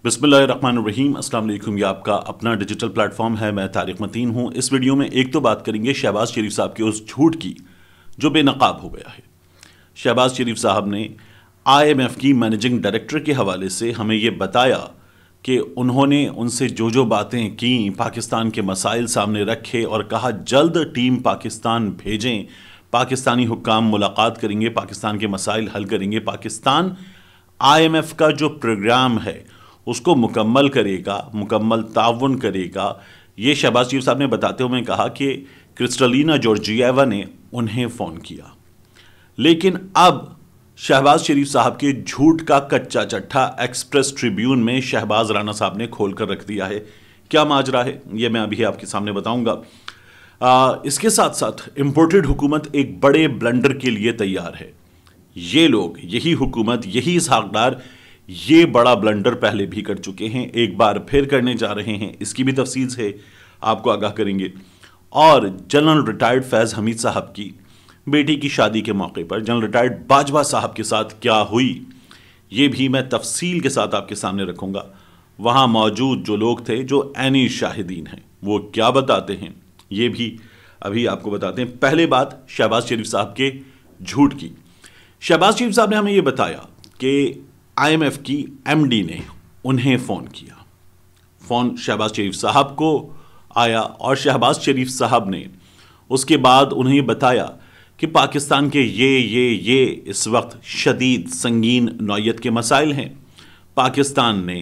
बिस्मिल्लाहिर्रहमानिर्रहीम। अस्सलाम वालेकुम। ये आपका अपना डिजिटल प्लेटफॉर्म है। मैं तारिक मतीन हूँ। इस वीडियो में एक तो बात करेंगे शहबाज शरीफ साहब के उस झूठ की जो बेनकाब हो गया है। शहबाज शरीफ साहब ने IMF की मैनेजिंग डायरेक्टर के हवाले से हमें ये बताया कि उन्होंने उनसे जो जो बातें की, पाकिस्तान के मसाइल सामने रखे और कहा जल्द टीम पाकिस्तान भेजें, पाकिस्तानी हुक्काम मुलाकात करेंगे, पाकिस्तान के मसाइल हल करेंगे, पाकिस्तान IMF का जो प्रोग्राम है उसको मुकम्मल करेगा, मुकम्मल ताउन करेगा। ये शहबाज शरीफ साहब ने बताते हुए कहा कि क्रिस्टलिना जॉर्जिएवा ने उन्हें फ़ोन किया। लेकिन अब शहबाज शरीफ साहब के झूठ का कच्चा चट्ठा एक्सप्रेस ट्रिब्यून में शहबाज राना साहब ने खोल कर रख दिया है। क्या माजरा है ये मैं अभी आपके सामने बताऊंगा। इसके साथ साथ इम्पोर्टेड हुकूमत एक बड़े ब्लंडर के लिए तैयार है। ये लोग, यही हुकूमत, यही इसहाक डार ये बड़ा ब्लंडर पहले भी कर चुके हैं, एक बार फिर करने जा रहे हैं। इसकी भी तफसील से आपको आगाह करेंगे। और जनरल रिटायर्ड फैज़ हमीद साहब की बेटी की शादी के मौके पर जनरल रिटायर्ड बाजवा साहब के साथ क्या हुई ये भी मैं तफसील के साथ आपके सामने रखूंगा। वहाँ मौजूद जो लोग थे, जो ऐनी शाहिदीन हैं, वो क्या बताते हैं ये भी अभी आपको बताते हैं। पहले बात शहबाज शरीफ साहब के झूठ की। शहबाज शरीफ साहब ने हमें ये बताया कि IMF की MD ने उन्हें फ़ोन किया। फ़ोन शहबाज शरीफ साहब को आया और शहबाज शरीफ साहब ने उसके बाद उन्हें बताया कि पाकिस्तान के ये इस वक्त शदीद संगीन नौयत के मसाइल हैं। पाकिस्तान ने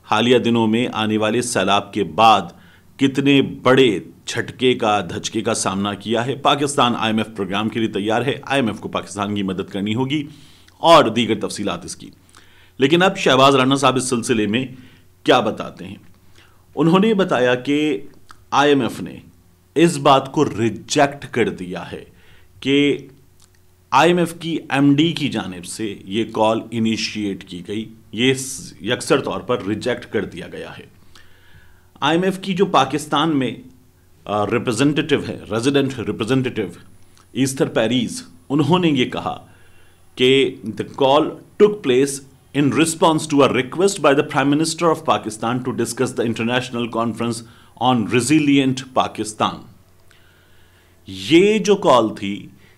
हालिया दिनों में आने वाले सैलाब के बाद कितने बड़े झटके का, धचके का सामना किया है। पाकिस्तान IMF प्रोग्राम के लिए तैयार है। IMF को पाकिस्तान की मदद करनी होगी और दीगर तफसीलात इसकी। लेकिन अब शहबाज राना साहब इस सिलसिले में क्या बताते हैं। उन्होंने बताया कि IMF ने इस बात को रिजेक्ट कर दिया है कि IMF की MD की जानिब से ये कॉल इनिशिएट की गई, ये यकसर तौर पर रिजेक्ट कर दिया गया है। IMF की जो पाकिस्तान में रिप्रेजेंटेटिव है, रेजिडेंट रिप्रेजेंटेटिव ईस्थर पेरीज, उन्होंने ये कहा कि the call took place in response to a request by the Prime Minister of Pakistan to discuss the international conference on resilient Pakistan। ये जो कॉल थी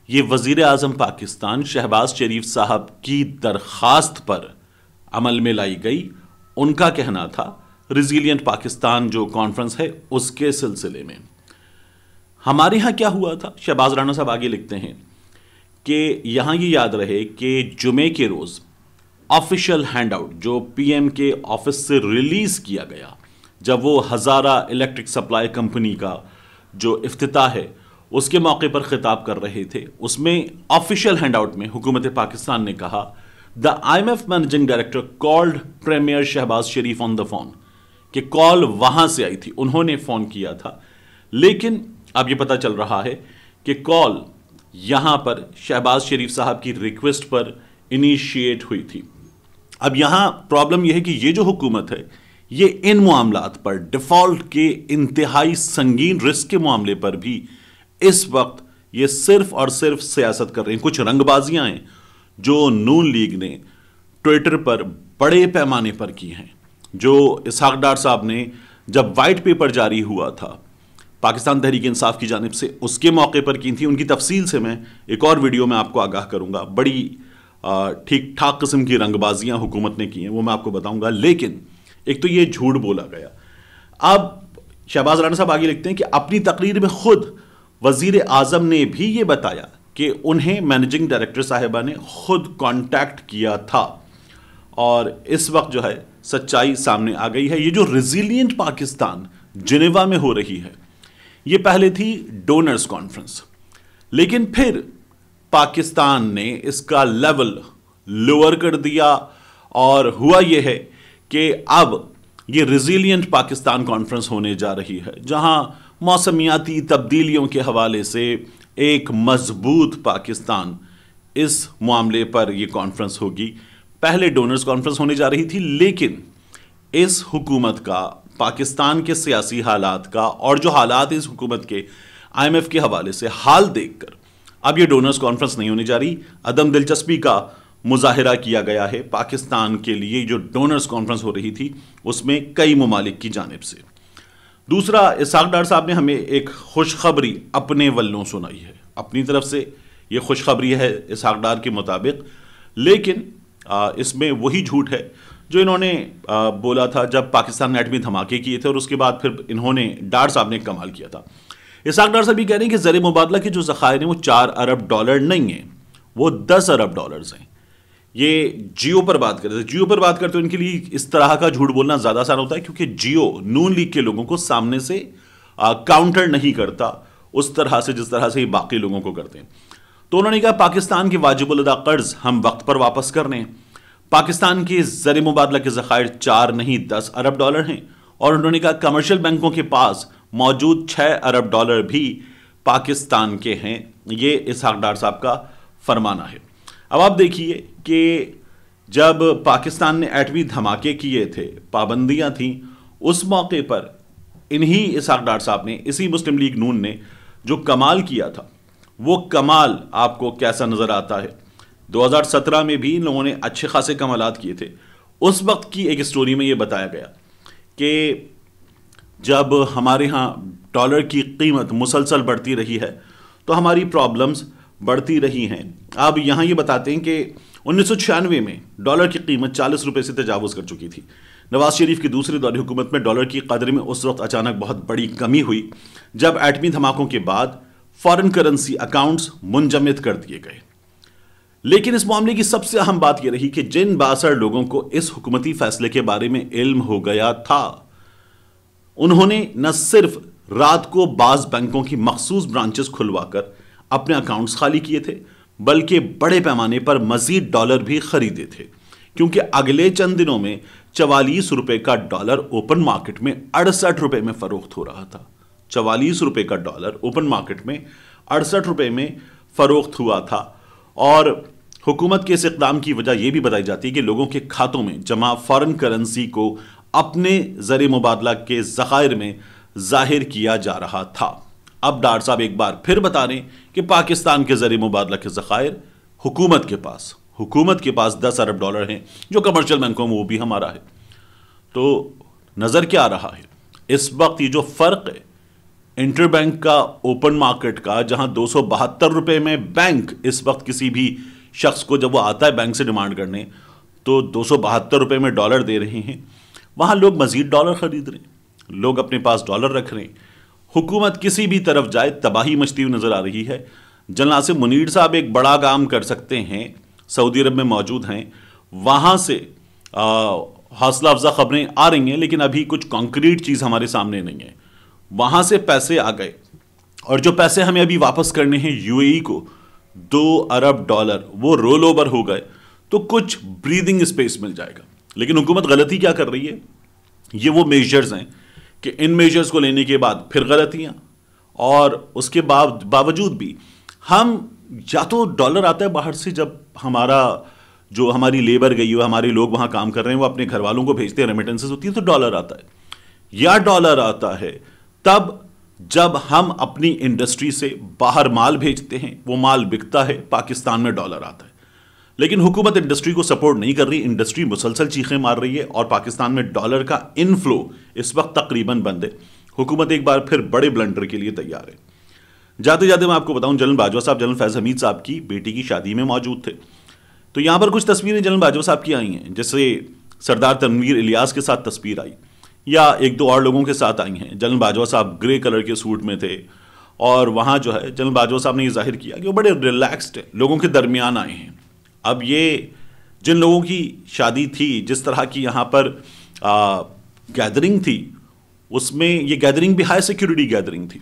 ये वजीर आजम पाकिस्तान शहबाज शरीफ साहब की दरखास्त पर अमल में लाई गई। उनका कहना था रिजिलियंट पाकिस्तान जो कॉन्फ्रेंस है उसके सिलसिले में। हमारे यहाँ क्या हुआ था, शहबाज राना साहब आगे लिखते हैं कि यहाँ ये याद रहे कि जुमे के रोज़ ऑफिशियल हैंडआउट जो PM के ऑफिस से रिलीज़ किया गया, जब वो हज़ारा इलेक्ट्रिक सप्लाई कंपनी का जो इफ्तिताह है उसके मौके पर खिताब कर रहे थे, उसमें ऑफिशियल हैंडआउट में हुकूमत पाकिस्तान ने कहा the IMF managing director called premier Shahbaz Sharif on the phone, कि कॉल वहाँ से आई थी, उन्होंने फ़ोन किया था। लेकिन अब ये पता चल रहा है कि कॉल यहाँ पर शहबाज शरीफ साहब की रिक्वेस्ट पर इनिशिएट हुई थी। अब यहाँ प्रॉब्लम यह है कि ये जो हुकूमत है ये इन मामलात पर, डिफ़ॉल्ट के इंतहाई संगीन रिस्क के मामले पर भी इस वक्त ये सिर्फ और सिर्फ सियासत कर रहे हैं। कुछ रंगबाजियां हैं जो नून लीग ने ट्विटर पर बड़े पैमाने पर की हैं, जो इसहाक डार साहब ने जब वाइट पेपर जारी हुआ था पाकिस्तान तहरीक इंसाफ की जानिब से, उसके मौके पर की थी। उनकी तफसील से मैं एक और वीडियो में आपको आगाह करूंगा। बड़ी ठीक ठाक किस्म की रंगबाजियां हुकूमत ने की हैं, वो मैं आपको बताऊंगा। लेकिन एक तो ये झूठ बोला गया। अब शहबाज राना साहब आगे लिखते हैं कि अपनी तकरीर में खुद वजीर आजम ने भी ये बताया कि उन्हें मैनेजिंग डायरेक्टर साहिबा ने खुद कांटेक्ट किया था और इस वक्त जो है सच्चाई सामने आ गई है। ये जो रेजिलिएंट पाकिस्तान जिनेवा में हो रही है, ये पहले थी डोनर्स कॉन्फ्रेंस, लेकिन फिर पाकिस्तान ने इसका लेवल लोअर कर दिया और हुआ यह है कि अब ये रेजिलिएंट पाकिस्तान कॉन्फ्रेंस होने जा रही है, जहां मौसमियाती तब्दीलियों के हवाले से एक मजबूत पाकिस्तान, इस मामले पर यह कॉन्फ्रेंस होगी। पहले डोनर्स कॉन्फ्रेंस होने जा रही थी, लेकिन इस हुकूमत का, पाकिस्तान के सियासी हालात का और जो हालात इस हुकूमत के IMF के हवाले से हाल देखकर अब ये डोनर्स कॉन्फ्रेंस नहीं होने जा रही। अदम दिलचस्पी का मुजाहिरा किया गया है पाकिस्तान के लिए। जो डोनर्स कॉन्फ्रेंस हो रही थी उसमें कई ममालिक की जानिब से। दूसरा, इसहाक डार साहब ने हमें एक खुशखबरी अपने वल्लों सुनाई है, अपनी तरफ से ये खुशखबरी है इसहाक डार के मुताबिक, लेकिन इसमें वही झूठ है जो इन्होंने बोला था जब पाकिस्तान ने एटमी धमाके किए थे और उसके बाद फिर इन्होंने डार साहब ने कमाल किया था। इसहाक डार साहब ये कह रहे हैं कि ज़र मुबादला के जो ज़खायर हैं वो 4 अरब डॉलर नहीं हैं, वो 10 अरब डॉलर्स हैं। ये जियो पर बात करते थे, जियो पर बात करते हो इनके लिए इस तरह का झूठ बोलना ज़्यादा आसान होता है क्योंकि जियो नून लीग के लोगों को सामने से काउंटर नहीं करता उस तरह से जिस तरह से ये बाकी लोगों को करते हैं। तो उन्होंने कहा पाकिस्तान के वाजिबुल अदा कर्ज हम वक्त पर वापस कर रहे हैं। पाकिस्तान के ज़र मुबादला के ज़खायर 4 नहीं 10 अरब डॉलर हैं। और उन्होंने कहा कमर्शियल बैंकों के पास मौजूद 6 अरब डॉलर भी पाकिस्तान के हैं। ये इसहाक डार साहब का फरमाना है। अब आप देखिए कि जब पाकिस्तान ने एटमी धमाके किए थे, पाबंदियां थीं, उस मौके पर इन्हीं इसहाक डार साहब ने, इसी मुस्लिम लीग नून ने जो कमाल किया था, वो कमाल आपको कैसा नजर आता है। 2017 में भी इन लोगों ने अच्छे खासे कमालात किए थे। उस वक्त की एक स्टोरी में ये बताया गया कि जब हमारे यहाँ डॉलर की कीमत मुसलसल बढ़ती रही है तो हमारी प्रॉब्लम्स बढ़ती रही हैं। अब यहाँ ये बताते हैं कि 1996 में डॉलर की कीमत 40 रुपये से तजावुज़ कर चुकी थी। नवाज शरीफ की दूसरे दौर हुकूमत में डॉलर की कदर में उस वक्त अचानक बहुत बड़ी कमी हुई जब एटमी धमाकों के बाद फॉरेन करेंसी अकाउंट्स मुंजमद कर दिए गए। लेकिन इस मामले की सबसे अहम बात यह रही कि जिन 62 लोगों को इस हुकूमती फैसले के बारे में इल्म हो गया था, उन्होंने न सिर्फ रात को बाज बैंकों की मखसूस ब्रांचेस खुलवाकर अपने अकाउंट्स खाली किए थे, बल्कि बड़े पैमाने पर मजीद डॉलर भी खरीदे थे, क्योंकि अगले चंद दिनों में 44 रुपए का डॉलर ओपन मार्केट में 68 रुपए में फरोख्त हो रहा था। 44 रुपए का डॉलर ओपन मार्केट में 68 रुपए में फरोख्त हुआ था। और हुकूमत के इस इक़दाम की वजह यह भी बताई जाती है कि लोगों के खातों में जमा फॉरेन करेंसी को अपने ज़र मुबादला के ज़खायर में जाहिर किया जा रहा था। अब डार साहब एक बार फिर बता रहे हैं कि पाकिस्तान के ज़र मुबादला के ज़खायर हुकूमत के पास 10 अरब डॉलर हैं, जो कमर्शियल बैंकों में वो भी हमारा है। तो नज़र क्या आ रहा है इस वक्त, ये जो फ़र्क है इंटरबैंक का ओपन मार्केट का, जहां 272 रुपये में बैंक इस वक्त किसी भी शख्स को जब वो आता है बैंक से डिमांड करने तो 272 रुपये में डॉलर दे रहे हैं, वहां लोग मजीद डॉलर खरीद रहे हैं, लोग अपने पास डॉलर रख रहे हैं। हुकूमत किसी भी तरफ जाए तबाही मचती हुई नजर आ रही है। जनरल आसिम मुनीर साहब एक बड़ा काम कर सकते हैं, सऊदी अरब में मौजूद हैं, वहां से हौसला अफजा खबरें आ रही हैं, लेकिन अभी कुछ कॉन्क्रीट चीज़ हमारे सामने नहीं है। वहां से पैसे आ गए और जो पैसे हमें अभी वापस करने हैं यूएई को 2 अरब डॉलर, वो रोल ओवर हो गए तो कुछ ब्रीदिंग स्पेस मिल जाएगा। लेकिन हुकूमत गलती क्या कर रही है, ये वो मेजर्स हैं कि इन मेजर्स को लेने के बाद फिर गलतियां, और उसके बावजूद भी हम या तो डॉलर आता है बाहर से, जब हमारी लेबर गई हो, हमारे लोग वहां काम कर रहे हैं, वो अपने घर वालों को भेजते हैं, रेमिटेंसेस होती है तो डॉलर आता है, या डॉलर आता है तब जब हम अपनी इंडस्ट्री से बाहर माल भेजते हैं, वो माल बिकता है, पाकिस्तान में डॉलर आता है। लेकिन हुकूमत इंडस्ट्री को सपोर्ट नहीं कर रही, इंडस्ट्री मुसलसल चीखें मार रही है और पाकिस्तान में डॉलर का इनफ्लो इस वक्त तकरीबन बंद है। हुकूमत एक बार फिर बड़े ब्लंडर के लिए तैयार है। जाते जाते मैं आपको बताऊं, जनरल बाजवा साहब जनरल फैज़ हमीद साहब की बेटी की शादी में मौजूद थे, तो यहां पर कुछ तस्वीरें जनरल बाजवा साहब की आई हैं, जैसे सरदार तनवीर इलियास के साथ तस्वीर आई, या एक दो और लोगों के साथ आई हैं। जनरल बाजवा साहब ग्रे कलर के सूट में थे और वहाँ जो है जनरल बाजवा साहब ने ये जाहिर किया कि वो बड़े रिलैक्स्ड लोगों के दरमियान आए हैं। अब ये जिन लोगों की शादी थी, जिस तरह की यहाँ पर गैदरिंग थी, उसमें ये गैदरिंग भी हाई सिक्योरिटी गैदरिंग थी,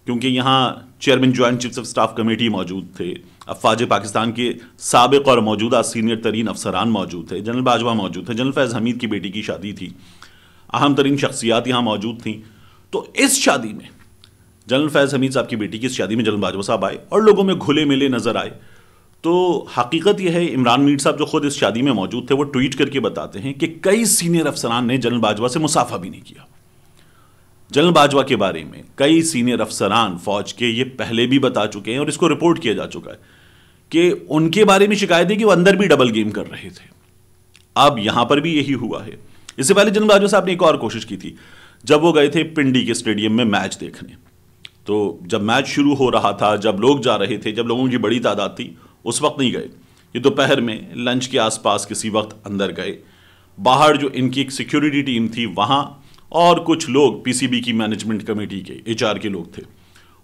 क्योंकि यहाँ chairman joint chiefs of staff committee मौजूद थे, अफवाज पाकिस्तान के साबिक और मौजूदा सीनियर तरीन अफसरान मौजूद थे, जनरल बाजवा मौजूद थे, जनरल फैज़ हमीद की बेटी की शादी थी, अहम तरीन शख्सियात यहाँ मौजूद थी। तो इस शादी में जनरल फैज़ हमीद साहब की बेटी की इस शादी में जनरल बाजवा साहब आए और लोगों में घुले मिले नजर आए। तो हकीकत यह है, इमरान मीर साहब जो खुद इस शादी में मौजूद थे, वो ट्वीट करके बताते हैं कि कई सीनियर अफसरान ने जनरल बाजवा से मुसाफा भी नहीं किया। जनरल बाजवा के बारे में कई सीनियर अफसरान फौज के ये पहले भी बता चुके हैं और इसको रिपोर्ट किया जा चुका है कि उनके बारे में शिकायत है कि वो अंदर भी डबल गेम कर रहे थे। अब यहां पर भी यही हुआ है। इससे पहले जनरल बाजवा साहब ने एक और कोशिश की थी, जब वो गए थे पिंडी के स्टेडियम में मैच देखने। तो जब मैच शुरू हो रहा था, जब लोग जा रहे थे, जब लोगों की बड़ी तादाद थी, उस वक्त नहीं गए। ये दोपहर में लंच के आसपास किसी वक्त अंदर गए। बाहर जो इनकी एक सिक्योरिटी टीम थी वहाँ और कुछ लोग पीसीबी की मैनेजमेंट कमेटी के एचआर के लोग थे,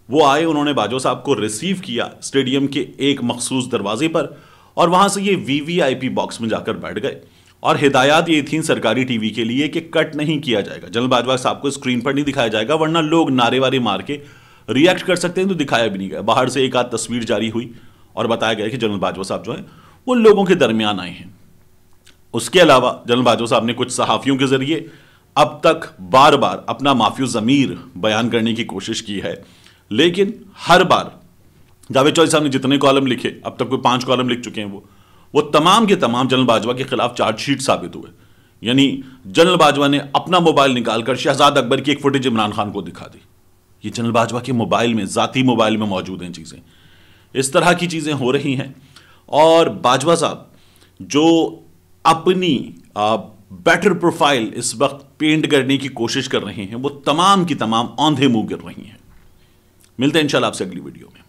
वो आए। उन्होंने बाजवा साहब को रिसीव किया स्टेडियम के एक मखसूस दरवाजे पर और वहाँ से ये वीवीआईपी बॉक्स में जाकर बैठ गए। और हिदायत ये थी सरकारी टीवी के लिए कि कट नहीं किया जाएगा, जनरल बाजवा साहब को स्क्रीन पर नहीं दिखाया जाएगा, वरना लोग नारे वारे मार के रिएक्ट कर सकते हैं। तो दिखाया भी नहीं गया। बाहर से एक आध तस्वीर जारी हुई और बताया गया कि जनरल बाजवा साहब जो है वो लोगों के दरमियान आए हैं। उसके अलावा जनरल बाजवा साहब ने कुछ सहाफ़ियों के जरिए अब तक बार बार अपना माफियो ज़मीर बयान करने की कोशिश की है, लेकिन हर बार जावेद चौधरी साहब ने जितने कॉलम लिखे, अब तक कोई 5 कॉलम लिख चुके हैं, वो तमाम के तमाम जनरल बाजवा के खिलाफ चार्जशीट साबित हुए। यानी जनरल बाजवा ने अपना मोबाइल निकालकर शहजाद अकबर की एक फुटेज इमरान खान को दिखा दी। ये जनरल बाजवा के मोबाइल में, ज़ाती मोबाइल में मौजूद हैं चीज़ें। इस तरह की चीज़ें हो रही हैं और बाजवा साहब जो अपनी बेटर प्रोफाइल इस वक्त पेंट करने की कोशिश कर रहे हैं, वो तमाम की तमाम औंधे मुंह गिर रही हैं। मिलते हैं इंशाल्लाह आपसे अगली वीडियो में।